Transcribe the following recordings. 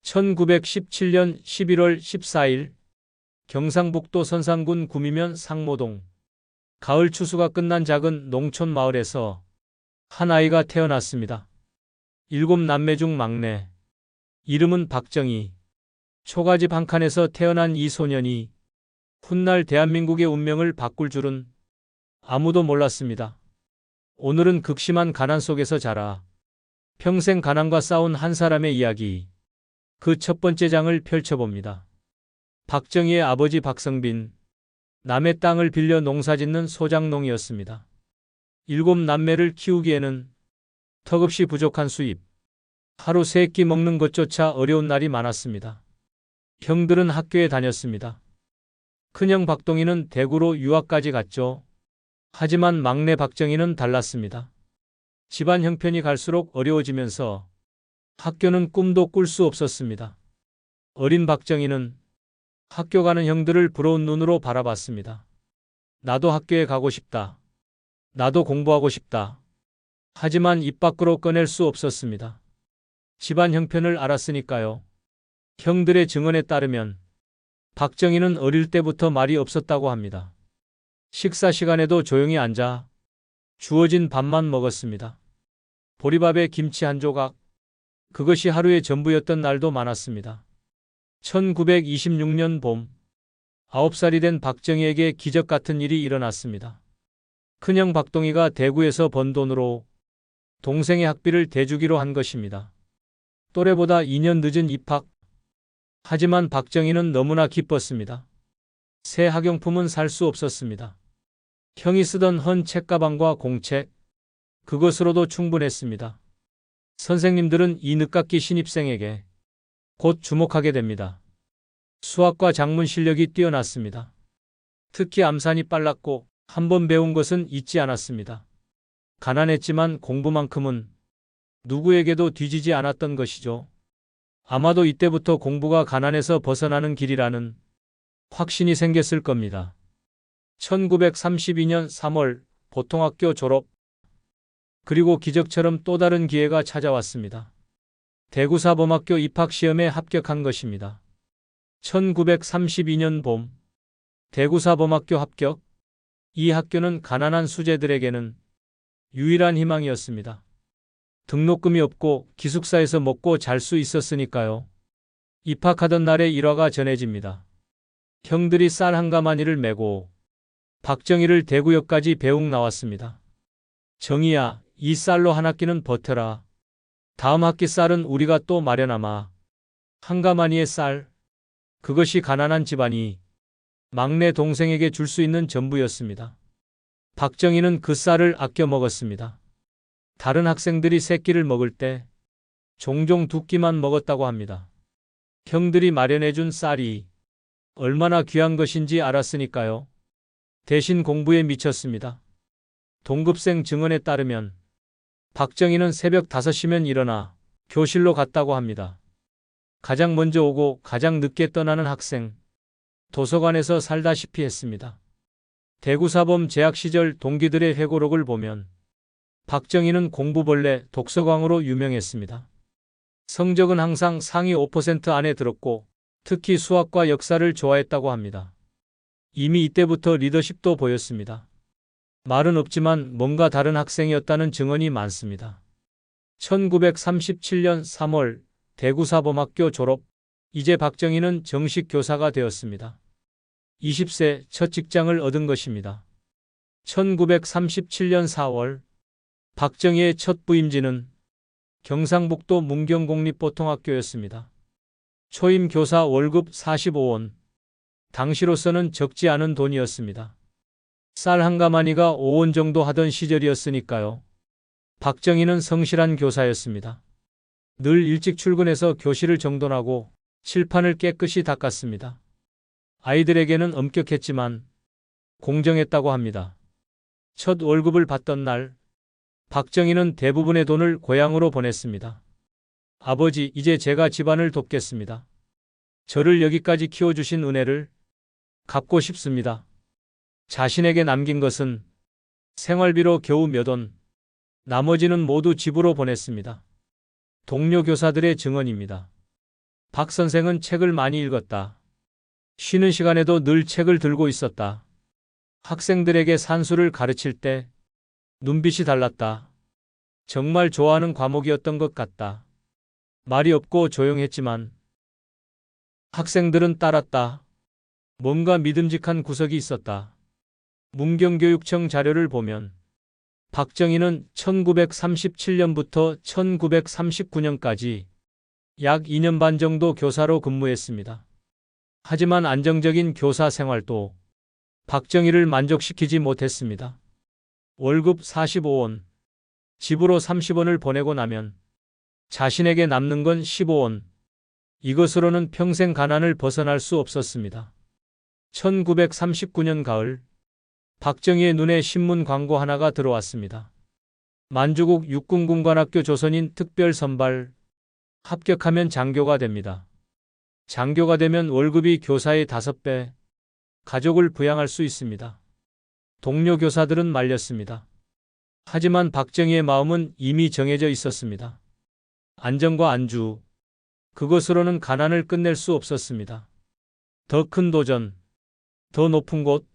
1917년 11월 14일 경상북도 선산군 구미면 상모동 가을 추수가 끝난 작은 농촌 마을에서 한 아이가 태어났습니다. 7남매 중 막내. 이름은 박정희. 초가집 한 칸에서 태어난 이 소년이 훗날 대한민국의 운명을 바꿀 줄은 아무도 몰랐습니다. 오늘은 극심한 가난 속에서 자라 평생 가난과 싸운 한 사람의 이야기, 그 첫 번째 장을 펼쳐봅니다. 박정희의 아버지 박성빈, 남의 땅을 빌려 농사짓는 소작농이었습니다. 7남매를 키우기에는 턱없이 부족한 수입, 하루 3끼 먹는 것조차 어려운 날이 많았습니다. 형들은 학교에 다녔습니다. 큰형 박동희는 대구로 유학까지 갔죠. 하지만 막내 박정희는 달랐습니다. 집안 형편이 갈수록 어려워지면서 학교는 꿈도 꿀 수 없었습니다. 어린 박정희는 학교 가는 형들을 부러운 눈으로 바라봤습니다. 나도 학교에 가고 싶다. 나도 공부하고 싶다. 하지만 입 밖으로 꺼낼 수 없었습니다. 집안 형편을 알았으니까요. 형들의 증언에 따르면 박정희는 어릴 때부터 말이 없었다고 합니다. 식사 시간에도 조용히 앉아 주어진 밥만 먹었습니다. 보리밥에 김치 한 조각, 그것이 하루의 전부였던 날도 많았습니다. 1926년 봄, 9살이 된 박정희에게 기적 같은 일이 일어났습니다. 큰형 박동희가 대구에서 번 돈으로 동생의 학비를 대주기로 한 것입니다. 또래보다 2년 늦은 입학. 하지만 박정희는 너무나 기뻤습니다. 새 학용품은 살 수 없었습니다. 형이 쓰던 헌 책가방과 공책, 그것으로도 충분했습니다. 선생님들은 이 늦깎이 신입생에게 곧 주목하게 됩니다. 수학과 작문 실력이 뛰어났습니다. 특히 암산이 빨랐고 한 번 배운 것은 잊지 않았습니다. 가난했지만 공부만큼은 누구에게도 뒤지지 않았던 것이죠. 아마도 이때부터 공부가 가난에서 벗어나는 길이라는 확신이 생겼을 겁니다. 1932년 3월 보통학교 졸업. 그리고 기적처럼 또 다른 기회가 찾아왔습니다. 대구사범학교 입학시험에 합격한 것입니다. 1932년 봄, 대구사범학교 합격. 이 학교는 가난한 수재들에게는 유일한 희망이었습니다. 등록금이 없고 기숙사에서 먹고 잘 수 있었으니까요. 입학하던 날의 일화가 전해집니다. 형들이 쌀 한 가마니를 메고 박정희를 대구역까지 배웅 나왔습니다. 정희야, 이 쌀로 한 학기는 버텨라. 다음 학기 쌀은 우리가 또 마련하마. 한 가마니의 쌀, 그것이 가난한 집안이 막내 동생에게 줄 수 있는 전부였습니다. 박정희는 그 쌀을 아껴 먹었습니다. 다른 학생들이 3끼를 먹을 때 종종 2끼만 먹었다고 합니다. 형들이 마련해준 쌀이 얼마나 귀한 것인지 알았으니까요. 대신 공부에 미쳤습니다. 동급생 증언에 따르면 박정희는 새벽 5시면 일어나 교실로 갔다고 합니다. 가장 먼저 오고 가장 늦게 떠나는 학생, 도서관에서 살다시피 했습니다. 대구사범 재학 시절 동기들의 회고록을 보면 박정희는 공부벌레 독서광으로 유명했습니다. 성적은 항상 상위 5% 안에 들었고 특히 수학과 역사를 좋아했다고 합니다. 이미 이때부터 리더십도 보였습니다. 말은 없지만 뭔가 다른 학생이었다는 증언이 많습니다. 1937년 3월 대구사범학교 졸업. 이제 박정희는 정식 교사가 되었습니다. 20세 첫 직장을 얻은 것입니다. 1937년 4월 박정희의 첫 부임지는 경상북도 문경공립보통학교였습니다. 초임 교사 월급 45원. 당시로서는 적지 않은 돈이었습니다. 쌀 한 가마니가 5원 정도 하던 시절이었으니까요. 박정희는 성실한 교사였습니다. 늘 일찍 출근해서 교실을 정돈하고 칠판을 깨끗이 닦았습니다. 아이들에게는 엄격했지만 공정했다고 합니다. 첫 월급을 받던 날, 박정희는 대부분의 돈을 고향으로 보냈습니다. 아버지, 이제 제가 집안을 돕겠습니다. 저를 여기까지 키워주신 은혜를 갚고 싶습니다. 자신에게 남긴 것은 생활비로 겨우 몇 원, 나머지는 모두 집으로 보냈습니다. 동료 교사들의 증언입니다. 박 선생은 책을 많이 읽었다. 쉬는 시간에도 늘 책을 들고 있었다. 학생들에게 산수를 가르칠 때 눈빛이 달랐다. 정말 좋아하는 과목이었던 것 같다. 말이 없고 조용했지만 학생들은 따랐다. 뭔가 믿음직한 구석이 있었다. 문경교육청 자료를 보면 박정희는 1937년부터 1939년까지 약 2년 반 정도 교사로 근무했습니다. 하지만 안정적인 교사 생활도 박정희를 만족시키지 못했습니다. 월급 45원, 집으로 30원을 보내고 나면 자신에게 남는 건 15원. 이것으로는 평생 가난을 벗어날 수 없었습니다. 1939년 가을, 박정희의 눈에 신문 광고 하나가 들어왔습니다. 만주국 육군군관학교 조선인 특별선발, 합격하면 장교가 됩니다. 장교가 되면 월급이 교사의 5배, 가족을 부양할 수 있습니다. 동료 교사들은 말렸습니다. 하지만 박정희의 마음은 이미 정해져 있었습니다. 안정과 안주, 그것으로는 가난을 끝낼 수 없었습니다. 더 큰 도전, 더 높은 곳,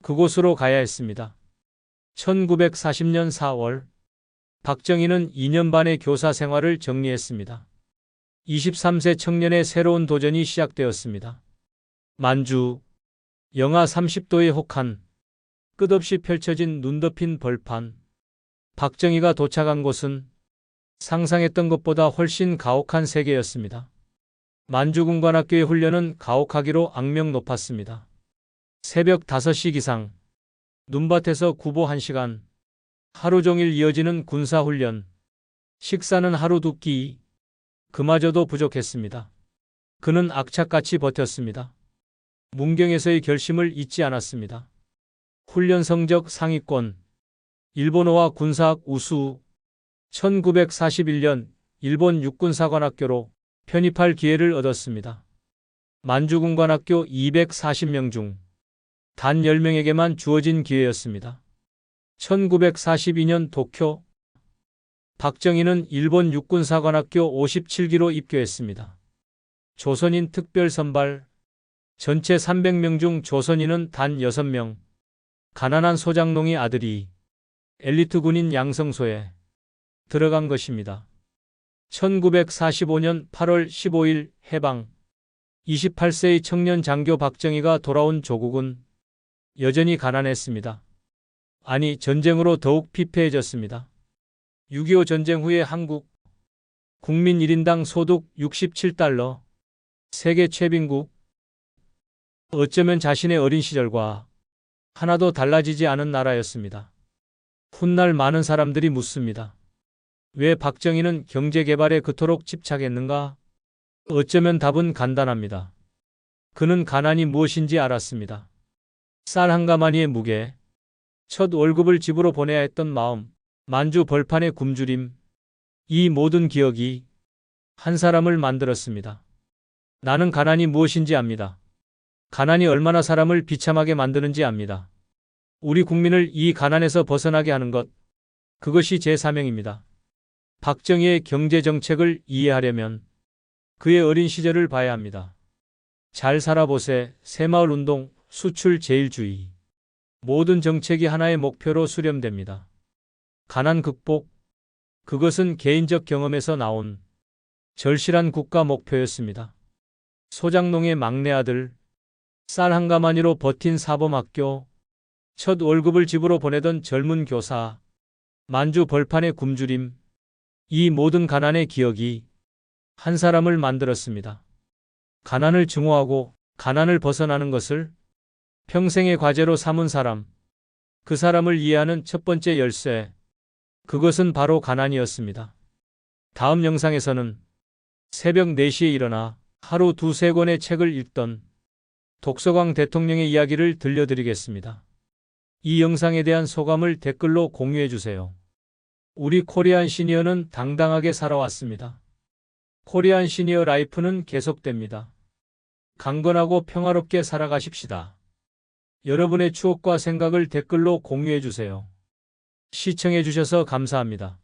그곳으로 가야 했습니다. 1940년 4월, 박정희는 2년 반의 교사 생활을 정리했습니다. 23세 청년의 새로운 도전이 시작되었습니다. 만주, 영하 30도의 혹한, 끝없이 펼쳐진 눈 덮인 벌판. 박정희가 도착한 곳은 상상했던 것보다 훨씬 가혹한 세계였습니다. 만주군관학교의 훈련은 가혹하기로 악명 높았습니다. 새벽 5시 기상, 눈밭에서 구보 1시간, 하루 종일 이어지는 군사훈련, 식사는 하루 2끼, 그마저도 부족했습니다. 그는 악착같이 버텼습니다. 문경에서의 결심을 잊지 않았습니다. 훈련 성적 상위권, 일본어와 군사학 우수, 1941년 일본 육군사관학교로 편입할 기회를 얻었습니다. 만주군관학교 240명 중 단 10명에게만 주어진 기회였습니다. 1942년 도쿄, 박정희는 일본 육군사관학교 57기로 입교했습니다. 조선인 특별선발, 전체 300명 중 조선인은 단 6명, 가난한 소장농의 아들이 엘리트 군인 양성소에 들어간 것입니다. 1945년 8월 15일 해방, 28세의 청년 장교 박정희가 돌아온 조국은 여전히 가난했습니다. 아니, 전쟁으로 더욱 피폐해졌습니다. 6.25 전쟁 후에 한국 국민 1인당 소득 67달러, 세계 최빈국. 어쩌면 자신의 어린 시절과 하나도 달라지지 않은 나라였습니다. 훗날 많은 사람들이 묻습니다. 왜 박정희는 경제개발에 그토록 집착했는가? 어쩌면 답은 간단합니다. 그는 가난이 무엇인지 알았습니다. 쌀 한 가마니의 무게, 첫 월급을 집으로 보내야 했던 마음, 만주 벌판의 굶주림, 이 모든 기억이 한 사람을 만들었습니다. 나는 가난이 무엇인지 압니다. 가난이 얼마나 사람을 비참하게 만드는지 압니다. 우리 국민을 이 가난에서 벗어나게 하는 것, 그것이 제 사명입니다. 박정희의 경제정책을 이해하려면 그의 어린 시절을 봐야 합니다. 잘 살아보세, 새마을운동, 수출 제일주의. 모든 정책이 하나의 목표로 수렴됩니다. 가난 극복, 그것은 개인적 경험에서 나온 절실한 국가 목표였습니다. 소장농의 막내 아들, 쌀 한 가마니로 버틴 사범학교, 첫 월급을 집으로 보내던 젊은 교사, 만주 벌판의 굶주림, 이 모든 가난의 기억이 한 사람을 만들었습니다. 가난을 증오하고 가난을 벗어나는 것을 평생의 과제로 삼은 사람, 그 사람을 이해하는 첫 번째 열쇠, 그것은 바로 가난이었습니다. 다음 영상에서는 새벽 4시에 일어나 하루 2-3권의 책을 읽던 독서광 대통령의 이야기를 들려드리겠습니다. 이 영상에 대한 소감을 댓글로 공유해주세요. 우리 코리안 시니어는 당당하게 살아왔습니다. 코리안 시니어 라이프는 계속됩니다. 강건하고 평화롭게 살아가십시다. 여러분의 추억과 생각을 댓글로 공유해주세요. 시청해주셔서 감사합니다.